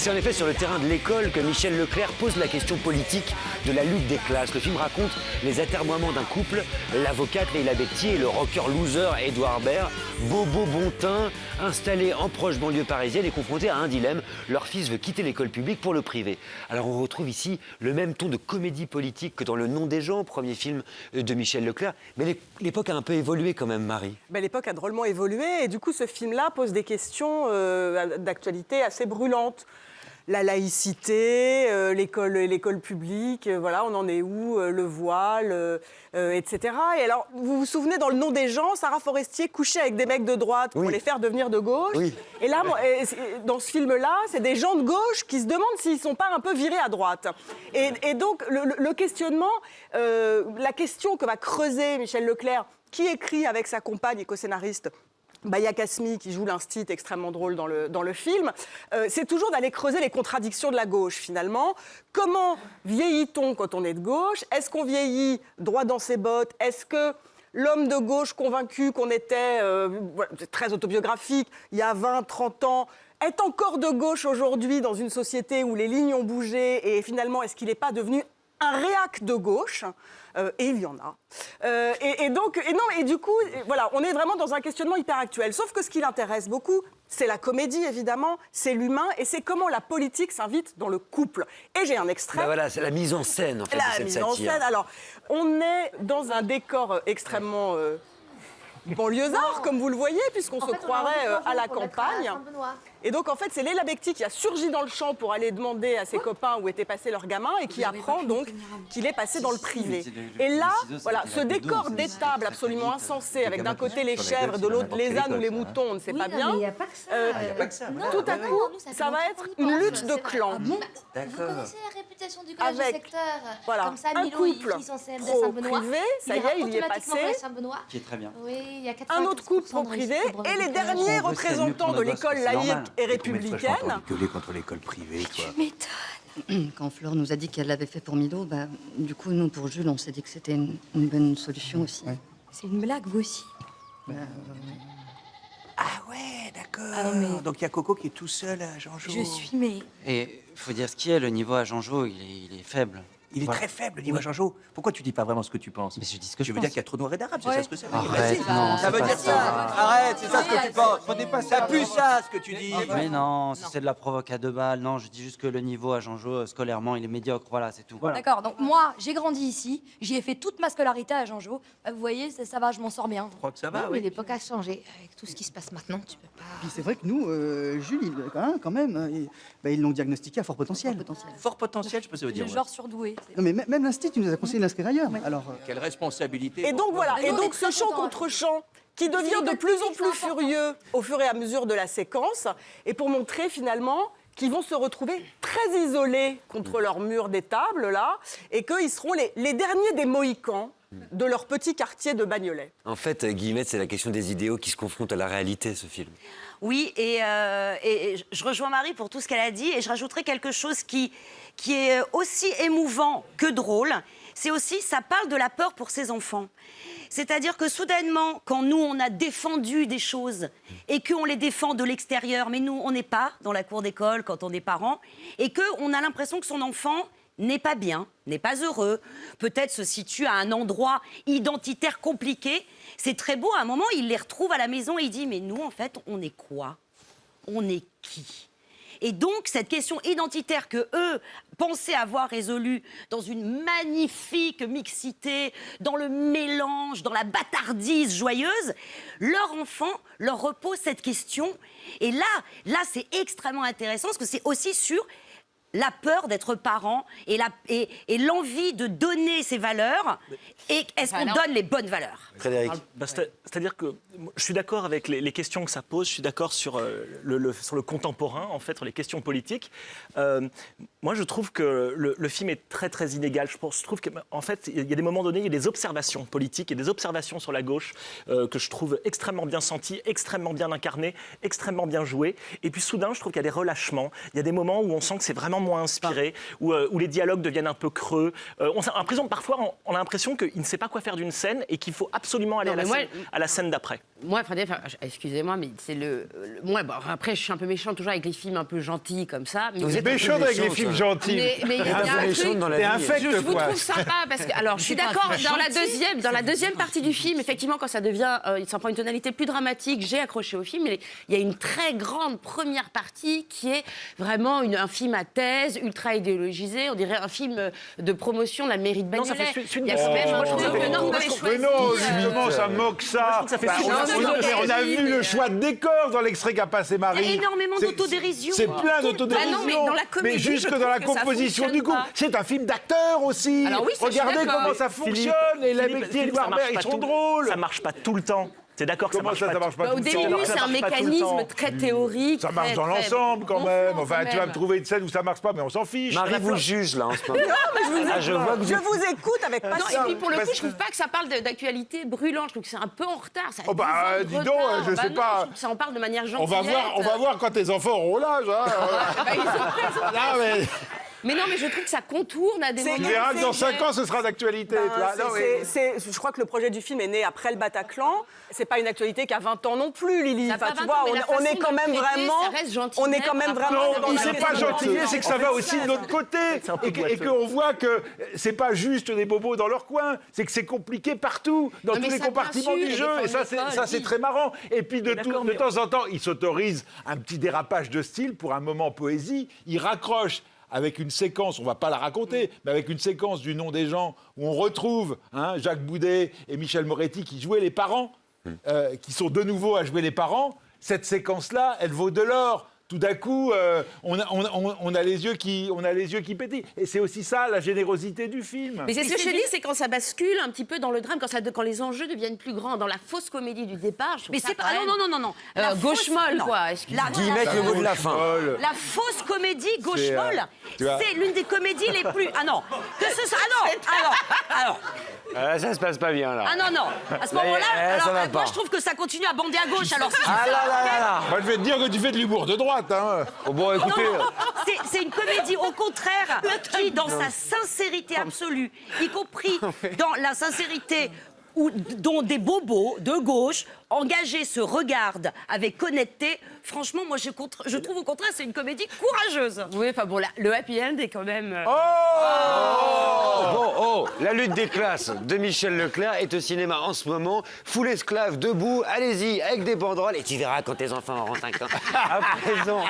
C'est en effet sur le terrain de l'école que Michel Leclerc pose la question politique de la lutte des classes. Le film raconte les atermoiements d'un couple, l'avocate Leila Bekti et le rocker loser Édouard Baird, bobo bon teint, installés en proche banlieue parisienne et confrontés à un dilemme. Leur fils veut quitter l'école publique pour le privé. Alors on retrouve ici le même ton de comédie politique que dans Le Nom des gens, premier film de Michel Leclerc. Mais l'époque a un peu évolué quand même, Marie. L'époque a drôlement évolué et du coup ce film-là pose des questions d'actualité assez brûlantes. La laïcité, l'école publique, voilà, on en est où, le voile, etc. Et alors, vous vous souvenez, dans Le Nom des gens, Sarah Forestier couchait avec des mecs de droite pour les faire devenir de gauche. Oui. Et là, dans ce film-là, c'est des gens de gauche qui se demandent s'ils ne sont pas un peu virés à droite. Et donc, le questionnement, la question que va creuser Michel Leclerc, qui écrit avec sa compagne et co-scénariste, Baya Kasmi, qui joue l'instit extrêmement drôle dans le film, c'est toujours d'aller creuser les contradictions de la gauche, finalement. Comment vieillit-on quand on est de gauche? Est-ce qu'on vieillit droit dans ses bottes? Est-ce que l'homme de gauche convaincu qu'on était, très autobiographique, il y a 20, 30 ans, est encore de gauche aujourd'hui dans une société où les lignes ont bougé? Et finalement, est-ce qu'il n'est pas devenu un réac de gauche? Et il y en a. Et du coup, voilà, on est vraiment dans un questionnement hyper actuel. Sauf que ce qui l'intéresse beaucoup, c'est la comédie, évidemment, c'est l'humain, et c'est comment la politique s'invite dans le couple. Et j'ai un extrait. Voilà, c'est la mise en scène, en fait, de cette satire. La mise en scène, alors, on est dans un décor extrêmement banlieusard, comme vous le voyez, puisqu'on se croirait à la campagne. Et donc, en fait, c'est Leila Bekti qui a surgi dans le champ pour aller demander à ses copains où était passé leur gamin et qui apprend donc qu'il est passé dans le privé. Et là, voilà, ce décor d'étable absolument insensé, avec d'un côté les chèvres, de l'autre les ânes ou les moutons, on ne sait pas bien. Tout à coup, ça va être une lutte de clans. Vous connaissez la réputation du collège avec, du secteur. voilà, Comme ça, un Milo, couple ils sont CM de Saint-Benoît. privé, ça y est, il y est passé. Qui est très bien. Oui, il y a Un autre couple pro privé et les derniers représentants de l'école laïque et républicaine. Gueuler contre l'école privée, toi. Tu m'étonnes. Quand Flore nous a dit qu'elle l'avait fait pour Milo, du coup, nous, pour Jules, on s'est dit que c'était une bonne solution aussi. Ouais. C'est une blague, vous aussi. Ah ouais, d'accord. Ah, mais- Donc il y a Coco qui est tout seul à Jean-Jo. Je suis, mais... Et faut dire ce qui est, le niveau à Jean-Jo, il est faible. Il est Voilà. très faible, dis-moi Jean-Jo. Pourquoi tu dis pas vraiment ce que tu penses? Mais je dis ce que je veux pense. dire qu'il y a trop noir et d'arabe, c'est Ouais. ça ce que ça veut dire? Arrête, Vas-y. non, Ça c'est veut pas dire ça. ça. Arrête, c'est ça ce que tu penses. Prenez pas Ça pue ça, ce que tu dis. Mais non, c'est de la provoque à 2 balles. Non, je dis juste que le niveau à Jean-Jo, scolairement, il est médiocre. Voilà, c'est tout. D'accord, donc moi, j'ai grandi ici, j'y ai fait toute ma scolarité à Jean-Jo. Vous voyez, ça va, je m'en sors bien. Je crois que ça Ah va, oui, oui. l'époque a changé. Avec tout ce qui se passe maintenant, tu peux pas... Puis c'est vrai que nous, Jules, quand même, ils l'ont diagnostiqué à fort potentiel. Fort potentiel, je peux ça veut dire. Le genre surdoué. Non, mais même l'Institut nous a conseillé de l'inscrire ailleurs. Alors, Quelle responsabilité. Et donc voilà, Mais et nous, on est donc très ce chant contents. contre chant qui devient de plus en plus furieux au fur et à mesure de la séquence, et pour montrer finalement qu'ils vont se retrouver très isolés contre leur mur d'étable, là, et qu'ils seront les derniers des Mohicans de leur petit quartier de Bagnolet. En fait, Guillemette, c'est la question des idéaux qui se confrontent à la réalité, ce film. Oui, et je rejoins Marie pour tout ce qu'elle a dit, et je rajouterai quelque chose qui est aussi émouvant que drôle. C'est aussi, ça parle de la peur pour ses enfants. C'est-à-dire que soudainement, quand nous, on a défendu des choses et qu'on les défend de l'extérieur, mais nous, on n'est pas dans la cour d'école quand on est parent, et qu'on a l'impression que son enfant n'est pas bien, n'est pas heureux, peut-être se situe à un endroit identitaire compliqué. C'est très beau, à un moment, il les retrouve à la maison et il dit « Mais nous, en fait, on est quoi? On est qui ?» Et donc, cette question identitaire que eux pensaient avoir résolue dans une magnifique mixité, dans le mélange, dans la bâtardise joyeuse, leur enfant leur repose cette question. Et là, c'est extrêmement intéressant parce que c'est aussi sur la peur d'être parent et l'envie de donner ses valeurs. Et est-ce qu'on donne les bonnes valeurs? Frédéric. C'est-à-dire que je suis d'accord avec les questions que ça pose, je suis d'accord sur le contemporain, en fait, sur les questions politiques. Moi, je trouve que le film est très, très inégal. Je trouve qu'en fait, il y a des moments donnés, il y a des observations politiques et des observations sur la gauche que je trouve extrêmement bien senties, extrêmement bien incarnées, extrêmement bien jouées. Et puis soudain, je trouve qu'il y a des relâchements. Il y a des moments où on sent que c'est vraiment moins inspiré, où les dialogues deviennent un peu creux. Parfois, on a l'impression qu'il ne sait pas quoi faire d'une scène et qu'il faut absolument aller à la scène d'après. Moi, excusez-moi, mais c'est moi, bon, après, je suis un peu méchante toujours avec les films un peu gentils comme ça. Mais Vous êtes méchante avec les films gentils. Mais il y a un truc. T'es infecte, Je vous quoi. trouve sympa parce que, alors, je suis d'accord. Dans la deuxième partie du film, effectivement, quand ça devient, il s'en prend une tonalité plus dramatique, j'ai accroché au film. Mais il y a une très grande première partie qui est vraiment un film à thèse, ultra idéologisé. On dirait un film de promotion de la mairie de Bagnolet. Non, ça fait suite. Il y a quand même un truc énorme. Mais non, justement, ça moque ça. Ça fait On a vu le choix de décor dans l'extrait qu'a passé Marie. Il y a énormément d'autodérision. C'est plein d'autodérision. non, mais dans la comédie, mais jusque je dans la trouve que ça composition fonctionne du couple. pas. C'est un film d'acteurs aussi. Alors oui, ça, je suis Regardez d'accord. comment ça fonctionne. Et la Becquy et Edouard Baird, ils sont drôles. Ça marche pas tout le temps. T'es d'accord que Comment ça marche pas Au tout le temps? début, c'est un mécanisme très théorique. Ça marche très, dans très l'ensemble quand même. gonflant, Enfin, quand tu vas me même. trouver une scène où ça marche pas, mais on s'en fiche. Marie vous juge là en ce moment. Je vois que Je vous écoute avec Non, passion. et puis pour le coup, parce je trouve pas que ça parle d'actualité brûlante. Je trouve que c'est un peu en retard. Ça a Oh bah, 10 ans de dis donc, retard. je Bah sais non, pas. je trouve que ça en parle de manière gentille. On va voir quand tes enfants auront l'âge. Hein. Bah, ils sont présents. Non, mais Mais non, mais je trouve que ça contourne à des C'est- moments. tu verras que dans c'est- 5 ans, ce sera d'actualité. Ben, toi. Non, mais- je crois que le projet du film est né après le Bataclan. C'est pas une actualité qui a 20 ans non plus, Lily. Ça a pas Enfin, tu 20 vois, ans, mais la on est façon quand de même le traiter, vraiment. ça reste gentil, On est quand même par vraiment. rapport dans Non, la c'est pas question gentil, c'est que ça va aussi de l'autre côté. C'est un peu Et boiteux. qu'on voit que c'est pas juste des bobos dans leur coin, c'est que c'est compliqué partout, dans Non, tous mais les ça, compartiments bien du sûr, jeu. il Et faut ça, une école, c'est oui. très marrant. Et puis de D'accord, temps mais- en temps, ils s'autorisent un petit dérapage de style pour un moment poésie. Ils raccrochent avec une séquence, on va pas la raconter, mais avec une séquence du Nom des gens où on retrouve Jacques Boudet et Michel Moretti qui jouaient les parents, qui sont de nouveau à jouer les parents. Cette séquence-là, elle vaut de l'or. Tout d'un coup, on a les yeux qui pétillent. Et c'est aussi ça, la générosité du film. Mais c'est ce que je te dis, c'est quand ça bascule un petit peu dans le drame, quand les enjeux deviennent plus grands, dans la fausse comédie du départ. Je trouve Mais ça c'est pas. quand Ah non, même, non, non, non, non. La gauche fausse- molle, non. quoi. Excuse-moi. Guillemets, le mot de la fin. La fausse comédie gauche C'est, molle, tu vois. c'est l'une des comédies les plus. Ah non, que ce soit. Ah non, Ça se passe pas bien là. ah non, non. À ce Là, moment-là, ça va alors, moi pas. je trouve que ça continue à bander à gauche. Alors, si Ah là là là là. Moi, je vais te dire que tu fais de l'humour de droite. Hein. Oh, bon, écoutez. Non, non, c'est une comédie au contraire qui, dans sa sincérité absolue, y compris dans la sincérité dont des bobos de gauche engagés se regardent avec honnêteté. Franchement, moi je trouve au contraire c'est une comédie courageuse. Oui, enfin bon, le happy end est quand même. Oh, la lutte des classes de Michel Leclerc est au cinéma en ce moment. Foule esclave debout, allez-y avec des banderoles et tu verras quand tes enfants auront 5 ans. À présent.